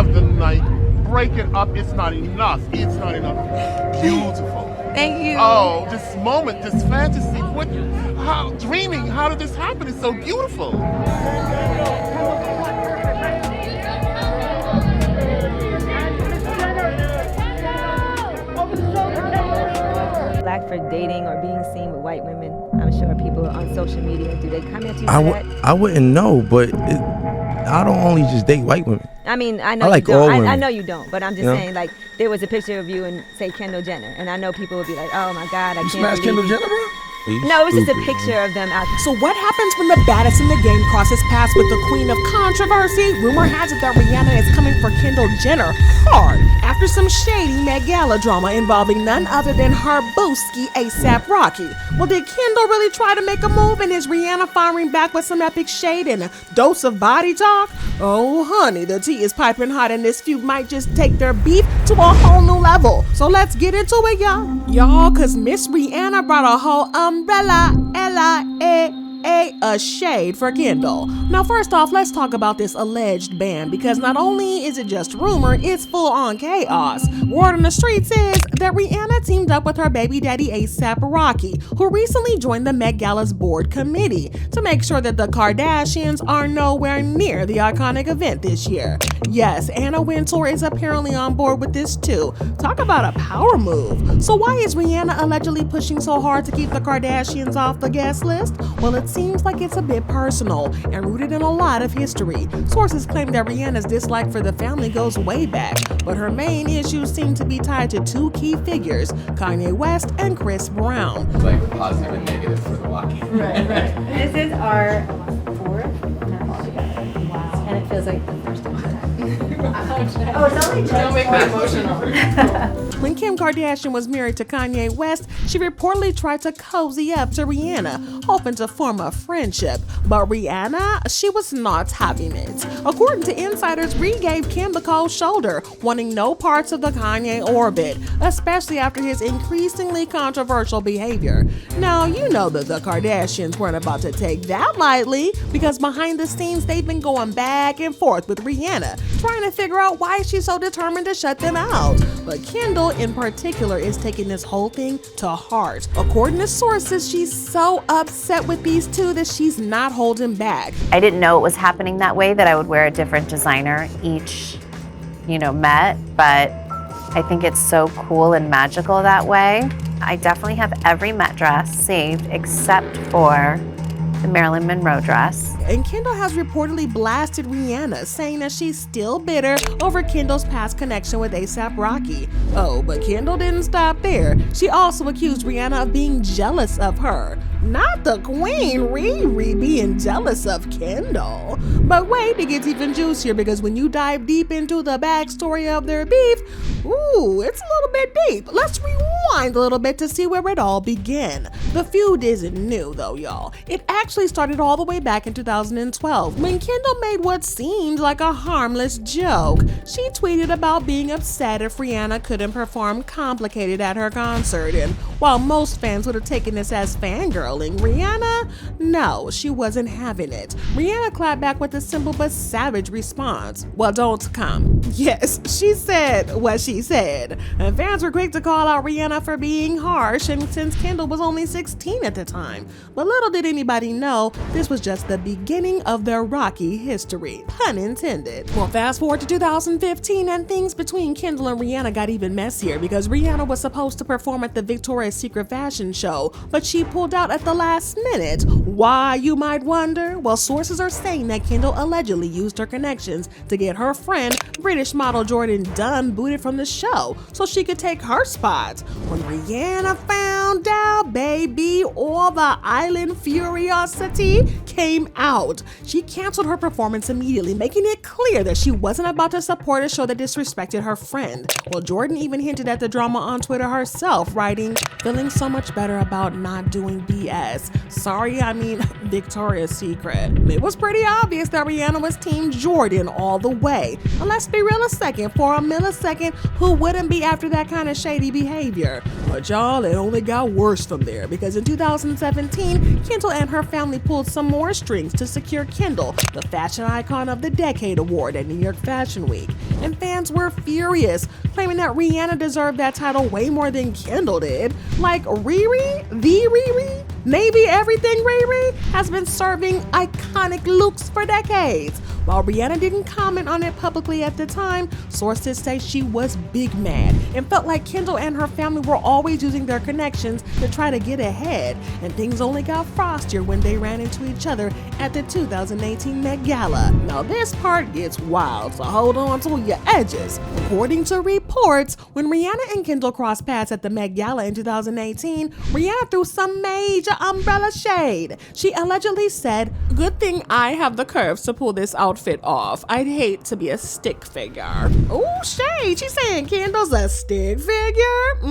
of the night. Break it up. It's not enough. It's not enough. Beautiful. Thank you. Oh, this moment, this fantasy. Dreaming. How did this happen? It's so beautiful. Black for dating or being seen with white women? I'm sure people on social media, do they come at you for that? I wouldn't know, but I don't only just date white women. I mean, I know I like you don't. all women. I know you don't, but I'm just Yeah. saying, like, there was a picture of you and, say, Kendall Jenner, and I know people would be like, oh my God, I You can't smashed believe Kendall you. Jenner, bro? No, it was just a picture of them out. So what happens when the baddest in the game crosses paths with the queen of controversy? Rumor has it that Rihanna is coming for Kendall Jenner hard after some shady Met Gala drama involving none other than her booski A$AP Rocky. Well, did Kendall really try to make a move, and is Rihanna firing back with some epic shade and a dose of body talk? Oh honey, the tea is piping hot, and this feud might just take their beef to a whole new level. So let's get into it, y'all, cause Miss Rihanna brought a whole umbrella, a shade for Kendall. Now, first off, let's talk about this alleged ban, because not only is it just rumor, it's full on chaos. Word on the streets is that Rihanna teamed up with her baby daddy A$AP Rocky, who recently joined the Met Gala's board committee to make sure that the Kardashians are nowhere near the iconic event this year. Yes, Anna Wintour is apparently on board with this too. Talk about a power move. So why is Rihanna allegedly pushing so hard to keep the Kardashians off the guest list? Well, it seems like it's a bit personal and rooted in a lot of history. Sources claim that Rihanna's dislike for the family goes way back, but her main issues seem to be tied to two key figures, Kanye West and Chris Brown. It's like positive and negative for the walking. Right. This is our fourth time altogether. Wow. And it feels like the first time. Oh, it's only just. Don't make me emotional. When Kim Kardashian was married to Kanye West, she reportedly tried to cozy up to Rihanna, hoping to form a friendship. But Rihanna, she was not having it. According to insiders, Ree gave Kim the cold shoulder, wanting no parts of the Kanye orbit, especially after his increasingly controversial behavior. Now, you know that the Kardashians weren't about to take that lightly, because behind the scenes, they've been going back and forth with Rihanna, trying to figure out why she's so determined to shut them out. But Kendall, in particular, is taking this whole thing to heart. According to sources, she's so upset with these two that she's not holding back. I didn't know it was happening that way, that I would wear a different designer each, Met, but I think it's so cool and magical that way. I definitely have every Met dress saved except for the Marilyn Monroe dress. And Kendall has reportedly blasted Rihanna, saying that she's still bitter over Kendall's past connection with A$AP Rocky. Oh, but Kendall didn't stop there. She also accused Rihanna of being jealous of her. Not the queen, Riri, being jealous of Kendall. But wait, it gets even juicier, because when you dive deep into the backstory of their beef, ooh, it's a little bit deep. Let's rewind a little bit to see where it all began. The feud isn't new though, y'all. It actually started all the way back in 2012 when Kendall made what seemed like a harmless joke. She tweeted about being upset if Rihanna couldn't perform Complicated at her concert, and while most fans would have taken this as fangirling, Rihanna, no, she wasn't having it. Rihanna clapped back with a simple but savage response. Well, don't come. Yes, she said what she said. And fans were quick to call out Rihanna for being harsh, and since Kendall was only 16 at the time. But little did anybody know, this was just the beginning of their rocky history. Pun intended. Well, fast forward to 2015, and things between Kendall and Rihanna got even messier, because Rihanna was supposed to perform at the Victoria's Secret fashion show, but she pulled out at the last minute. Why, you might wonder? Well, sources are saying that Kendall allegedly used her connections to get her friend, British model Jordan Dunn, booted from the show so she could take her spot. When Rihanna found out, baby, all the island furiosity came out. She canceled her performance immediately, making it clear that she wasn't about to support a show that disrespected her friend. Well, Jordan even hinted at the drama on Twitter herself, writing, "Feeling so much better about not doing BS. Sorry, I mean, Victoria's Secret. It was pretty obvious that Rihanna was Team Jordan all the way. And let's be real a second, for a millisecond, who wouldn't be after that kind of shady behavior? But y'all, it only got worse from there, because in 2017, Kendall and her family pulled some more strings to secure Kendall the Fashion Icon of the Decade award at New York Fashion Week. And fans were furious, claiming that Rihanna deserved that title way more than Kendall did. Like Riri, the Riri, Navy Everything Riri, has been serving iconic looks for decades. While Rihanna didn't comment on it publicly at the time, sources say she was big mad and felt like Kendall and her family were always using their connections to try to get ahead, and things only got frostier when they ran into each other at the 2018 Met Gala. Now this part gets wild, so hold on to your edges. According to reports, when Rihanna and Kendall crossed paths at the Met Gala in 2018, Rihanna threw some major umbrella shade. She allegedly said, "Good thing I have the curves to pull this outfit off. I'd hate to be a stick figure." Ooh, shade. She's saying Kendall's a stick figure?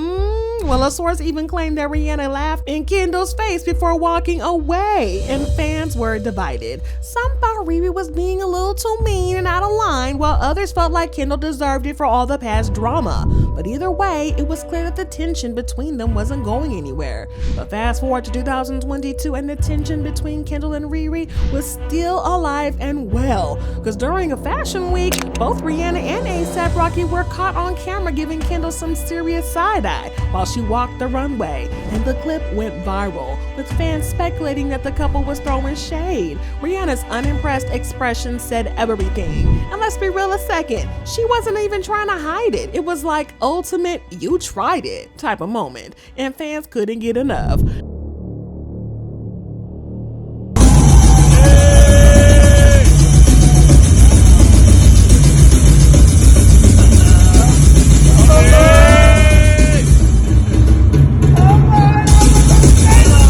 Well, a source even claimed that Rihanna laughed in Kendall's face before walking away, and fans were divided. Some thought Riri was being a little too mean and out of line, while others felt like Kendall deserved it for all the past drama. But either way, it was clear that the tension between them wasn't going anywhere. But fast forward to 2022, and the tension between Kendall and Riri was still alive and well, because during a fashion week, both Rihanna and A$AP Rocky were caught on camera giving Kendall some serious side-eye while she walked the runway, and the clip went viral, with fans speculating that the couple was throwing shade. Rihanna's unimpressed expression said everything, and let's be real a second, she wasn't even trying to hide it. It was like ultimate "you tried it" type of moment, and fans couldn't get enough.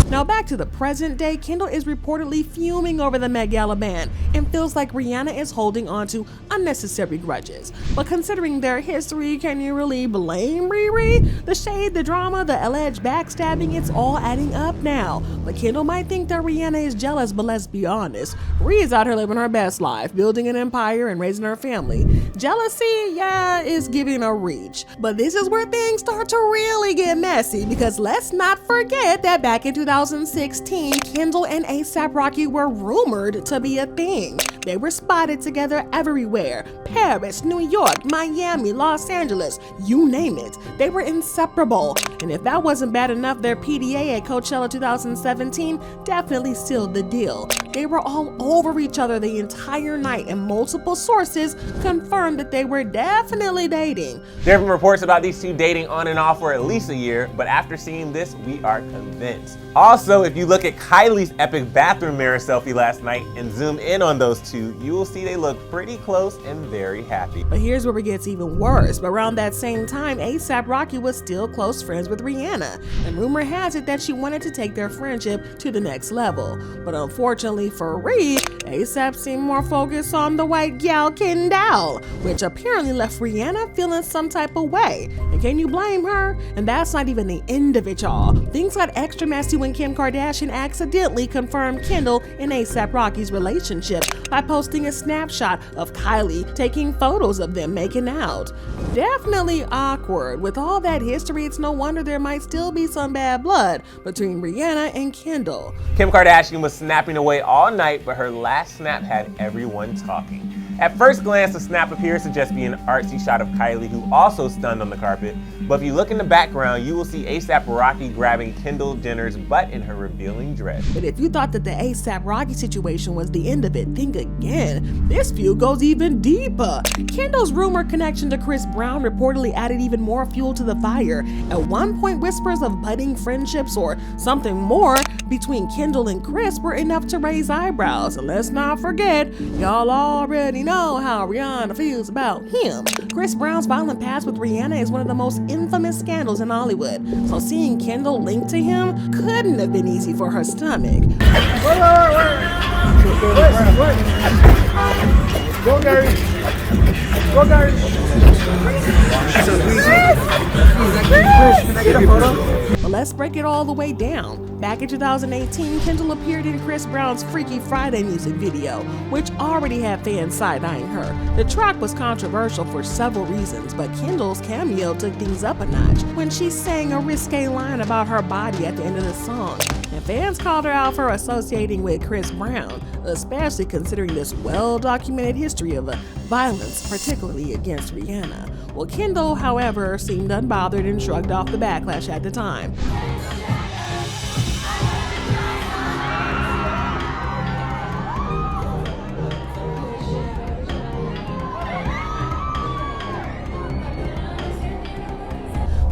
Now back to the present day, Kendall is reportedly fuming over the Met Gala ban and feels like Rihanna is holding on to unnecessary grudges. But considering their history, can you really blame Riri? The shade, the drama, the alleged backstabbing, it's all adding up now. But Kendall might think that Rihanna is jealous, but let's be honest, Riri's out here living her best life, building an empire and raising her family. Jealousy, yeah, is giving a reach. But this is where things start to really get messy, because let's not forget that back in 2016, Kendall and A$AP Rocky were rumored to be a thing. They were spotted together everywhere: Paris, New York, Miami, Los Angeles, you name it. They were inseparable. And if that wasn't bad enough, their PDA at Coachella 2017 definitely sealed the deal. They were all over each other the entire night, and multiple sources confirmed that they were definitely dating. There have been reports about these two dating on and off for at least a year, but after seeing this, we are convinced. Also, if you look at Kylie's epic bathroom mirror selfie last night and zoom in on those two, you will see they look pretty close and very happy. But here's where it gets even worse. Around that same time, A$AP Rocky was still close friends with Rihanna, and rumor has it that she wanted to take their friendship to the next level. But unfortunately for Riri, A$AP seemed more focused on the white gal Kendall, which apparently left Rihanna feeling some type of way. And can you blame her? And that's not even the end of it, y'all. Things got extra messy when Kim Kardashian accidentally confirmed Kendall and A$AP Rocky's relationship by posting a snapshot of Kylie taking photos of them making out. Definitely awkward. With all that history, it's no wonder there might still be some bad blood between Rihanna and Kendall. Kim Kardashian was snapping away all night, but her last snap had everyone talking. At first glance, the snap appears to just be an artsy shot of Kylie, who also stunned on the carpet. But if you look in the background, you will see A$AP Rocky grabbing Kendall Jenner's butt in her revealing dress. But if you thought that the A$AP Rocky situation was the end of it, think again. This feud goes even deeper. Kendall's rumored connection to Chris Brown reportedly added even more fuel to the fire. At one point, whispers of budding friendships or something more between Kendall and Chris were enough to raise eyebrows. And let's not forget, y'all already know how Rihanna feels about him. Chris Brown's violent past with Rihanna is one of the most infamous scandals in Hollywood, so seeing Kendall linked to him couldn't have been easy for her stomach. Go, Gary. Go, Gary. But let's break it all the way down. Back in 2018, Kendall appeared in Chris Brown's Freaky Friday music video, which already had fans side-eyeing her. The track was controversial for several reasons, but Kendall's cameo took things up a notch when she sang a risque line about her body at the end of the song. And fans called her out for associating with Chris Brown, especially considering this well-documented history of violence, particularly against Rihanna. Well, Kendall, however, seemed unbothered and shrugged off the backlash at the time.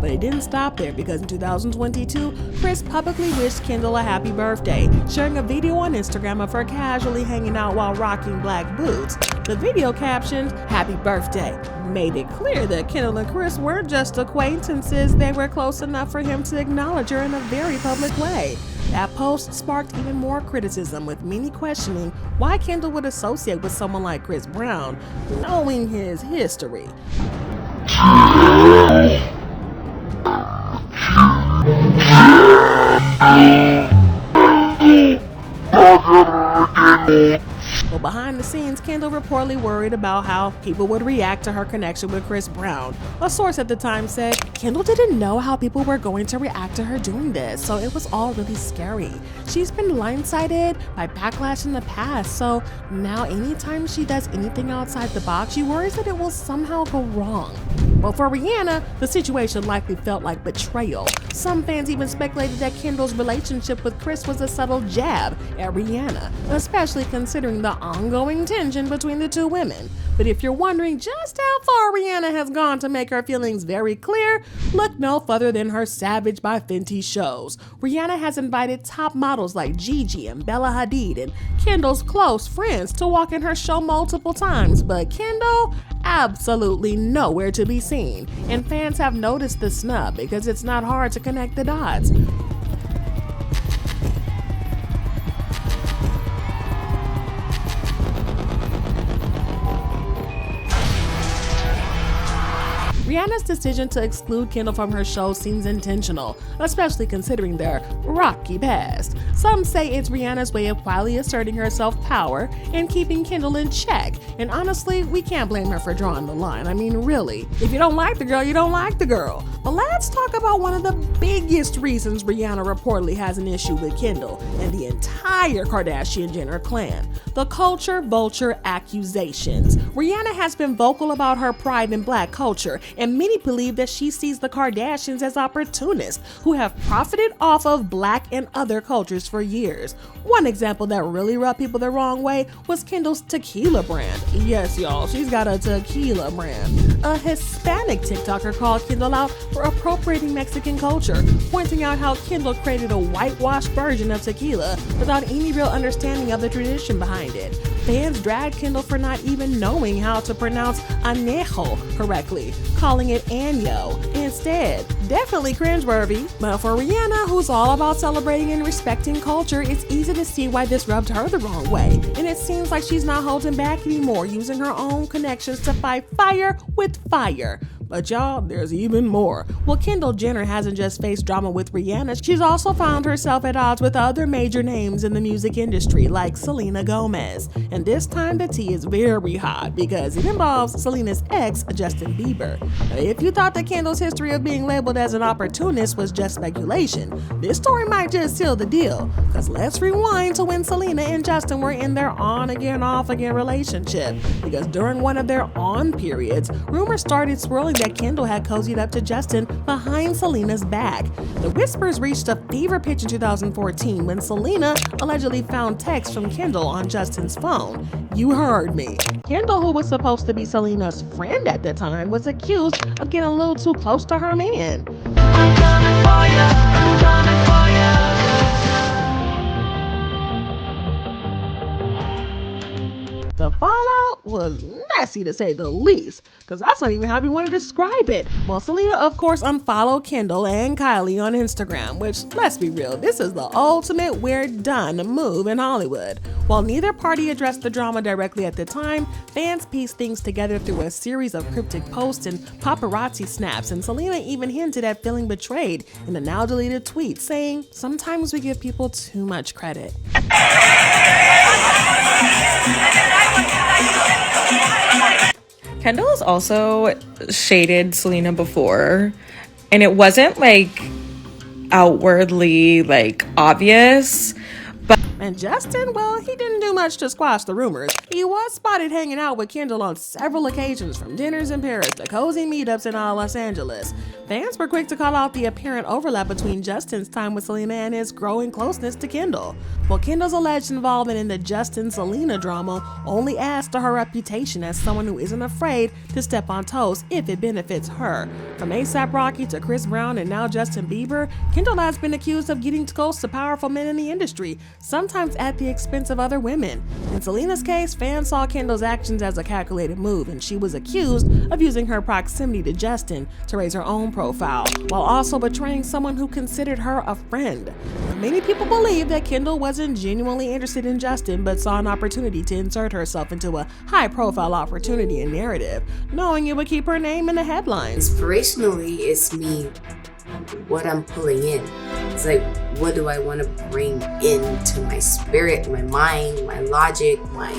But it didn't stop there, because in 2022, Chris publicly wished Kendall a happy birthday, sharing a video on Instagram of her casually hanging out while rocking black boots. The video captioned, "Happy birthday," made it clear that Kendall and Chris weren't just acquaintances, they were close enough for him to acknowledge her in a very public way. That post sparked even more criticism, with many questioning why Kendall would associate with someone like Chris Brown, knowing his history. Well, behind the scenes, Kendall reportedly worried about how people would react to her connection with Chris Brown. A source at the time said Kendall didn't know how people were going to react to her doing this, so it was all really scary. She's been blindsided by backlash in the past, so now anytime she does anything outside the box, she worries that it will somehow go wrong. Well, for Rihanna, the situation likely felt like betrayal. Some fans even speculated that Kendall's relationship with Chris was a subtle jab at Rihanna, especially considering the ongoing tension between the two women. But if you're wondering just how far Rihanna has gone to make her feelings very clear, look no further than her Savage by Fenty shows. Rihanna has invited top models like Gigi and Bella Hadid and Kendall's close friends to walk in her show multiple times, but Kendall, absolutely nowhere to be seen. And fans have noticed the snub because it's not hard to connect the dots. Rihanna's decision to exclude Kendall from her show seems intentional, especially considering their rocky past. Some say it's Rihanna's way of quietly asserting her self-power and keeping Kendall in check. And honestly, we can't blame her for drawing the line. I mean, really, if you don't like the girl, you don't like the girl. But let's talk about one of the biggest reasons Rihanna reportedly has an issue with Kendall and the entire Kardashian Jenner clan: the culture vulture accusations. Rihanna has been vocal about her pride in Black culture, and many believe that she sees the Kardashians as opportunists who have profited off of Black and other cultures for years. One example that really rubbed people the wrong way was Kendall's tequila brand. Yes, y'all, she's got a tequila brand. A Hispanic TikToker called Kendall out for appropriating Mexican culture, pointing out how Kendall created a whitewashed version of tequila without any real understanding of the tradition behind it. Fans dragged Kendall for not even knowing how to pronounce añejo correctly, calling it año instead. Definitely cringeworthy. But for Rihanna, who's all about celebrating and respecting culture, it's easy to see why this rubbed her the wrong way. And it seems like she's not holding back anymore, using her own connections to fight fire with fire. But y'all, there's even more. Well, Kendall Jenner hasn't just faced drama with Rihanna, she's also found herself at odds with other major names in the music industry, like Selena Gomez. And this time the tea is very hot because it involves Selena's ex, Justin Bieber. Now, if you thought that Kendall's history of being labeled as an opportunist was just speculation, this story might just seal the deal. Because let's rewind to when Selena and Justin were in their on-again, off-again relationship. Because during one of their on periods, rumors started swirling that Kendall had cozied up to Justin behind Selena's back. The whispers reached a fever pitch in 2014 when Selena allegedly found texts from Kendall on Justin's phone. You heard me. Kendall, who was supposed to be Selena's friend at the time, was accused of getting a little too close to her man. I'm coming for ya, I'm coming for ya. The fallout was messy to say the least, because that's not even how you want to describe it. Well, Selena, of course, unfollowed Kendall and Kylie on Instagram, which, let's be real, this is the ultimate we're done move in Hollywood. While neither party addressed the drama directly at the time, fans pieced things together through a series of cryptic posts and paparazzi snaps, and Selena even hinted at feeling betrayed in a now deleted tweet, saying, "Sometimes we give people too much credit." Kendall has also shaded Selena before, and it wasn't like outwardly like obvious. And Justin, well, he didn't do much to squash the rumors. He was spotted hanging out with Kendall on several occasions, from dinners in Paris to cozy meetups in Los Angeles. Fans were quick to call out the apparent overlap between Justin's time with Selena and his growing closeness to Kendall. Well, Kendall's alleged involvement in the Justin-Selena drama only adds to her reputation as someone who isn't afraid to step on toes if it benefits her. From A$AP Rocky to Chris Brown and now Justin Bieber, Kendall has been accused of getting close to powerful men in the industry, sometimes at the expense of other women. In Selena's case, fans saw Kendall's actions as a calculated move, and she was accused of using her proximity to Justin to raise her own profile, while also betraying someone who considered her a friend. Many people believe that Kendall wasn't genuinely interested in Justin, but saw an opportunity to insert herself into a high-profile opportunity and narrative, knowing it would keep her name in the headlines. Inspirationally, it's me, what I'm pulling in. It's like, what do I want to bring into my spirit, my mind, my logic, my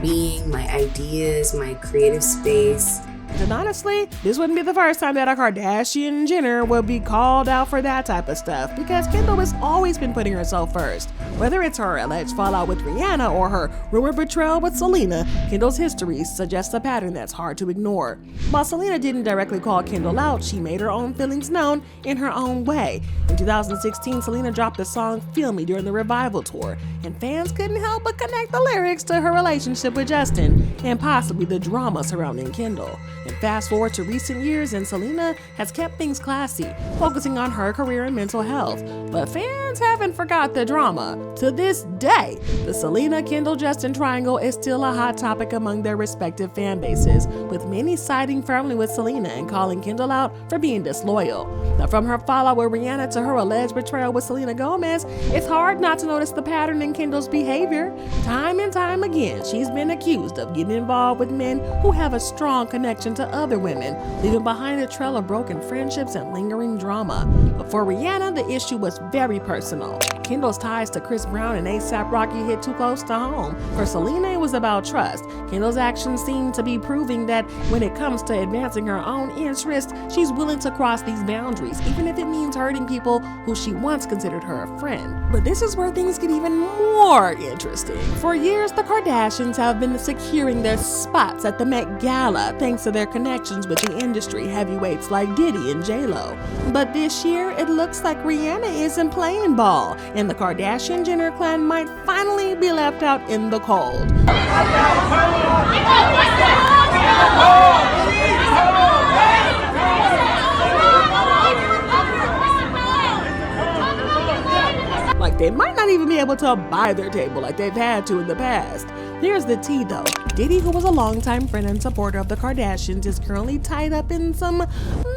being, my ideas, my creative space. And honestly, this wouldn't be the first time that a Kardashian Jenner would be called out for that type of stuff, because Kendall has always been putting herself first. Whether it's her alleged fallout with Rihanna or her rumored betrayal with Selena, Kendall's history suggests a pattern that's hard to ignore. While Selena didn't directly call Kendall out, she made her own feelings known in her own way. In 2016, Selena dropped the song Feel Me during the Revival tour, and fans couldn't help but connect the lyrics to her relationship with Justin and possibly the drama surrounding Kendall. And fast forward to recent years, and Selena has kept things classy, focusing on her career and mental health. But fans haven't forgot the drama. To this day, the Selena-Kendall-Justin triangle is still a hot topic among their respective fan bases, with many siding firmly with Selena and calling Kendall out for being disloyal. Now, from her fallout with Rihanna to her alleged betrayal with Selena Gomez, it's hard not to notice the pattern in Kendall's behavior. Time and time again, she's been accused of getting involved with men who have a strong connection to other women, leaving behind a trail of broken friendships and lingering drama. But for Rihanna, the issue was very personal. Kendall's ties to Chris Brown and A$AP Rocky hit too close to home. For Selena, it was about trust. Kendall's actions seem to be proving that when it comes to advancing her own interests, she's willing to cross these boundaries, even if it means hurting people who she once considered her a friend. But this is where things get even more interesting. For years, the Kardashians have been securing their spots at the Met Gala thanks to their connections with the industry heavyweights like Diddy and J-Lo. But this year, it looks like Rihanna isn't playing ball, and the Kardashian Jenner clan might finally be left out in the cold. Like, they might not even be able to buy their table like they've had to in the past. Here's the tea though. Diddy, who was a longtime friend and supporter of the Kardashians, is currently tied up in some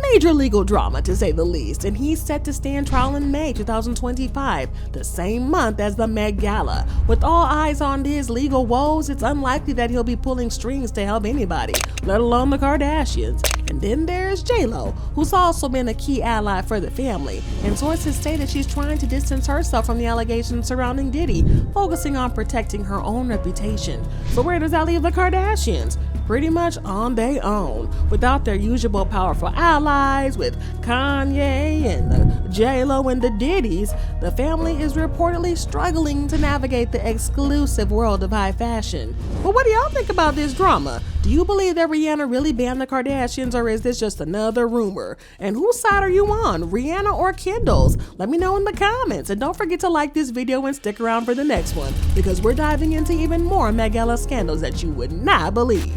major legal drama, to say the least, and he's set to stand trial in May 2025, the same month as the Met Gala. With all eyes on his legal woes, it's unlikely that he'll be pulling strings to help anybody, let alone the Kardashians. And then there's J-Lo, who's also been a key ally for the family, and sources say that she's trying to distance herself from the allegations surrounding Diddy, focusing on protecting her own reputation. So where does that leave the Kardashians? Pretty much on their own, without their usual powerful allies, with Kanye and the J-Lo and the Diddys. The family is reportedly struggling to navigate the exclusive world of high fashion. But what do y'all think about this drama? Do you believe that Rihanna really banned the Kardashians, or is this just another rumor? And whose side are you on, Rihanna or Kendall's? Let me know in the comments, and don't forget to like this video and stick around for the next one, because we're diving into even more Met Gala scandals that you would not believe.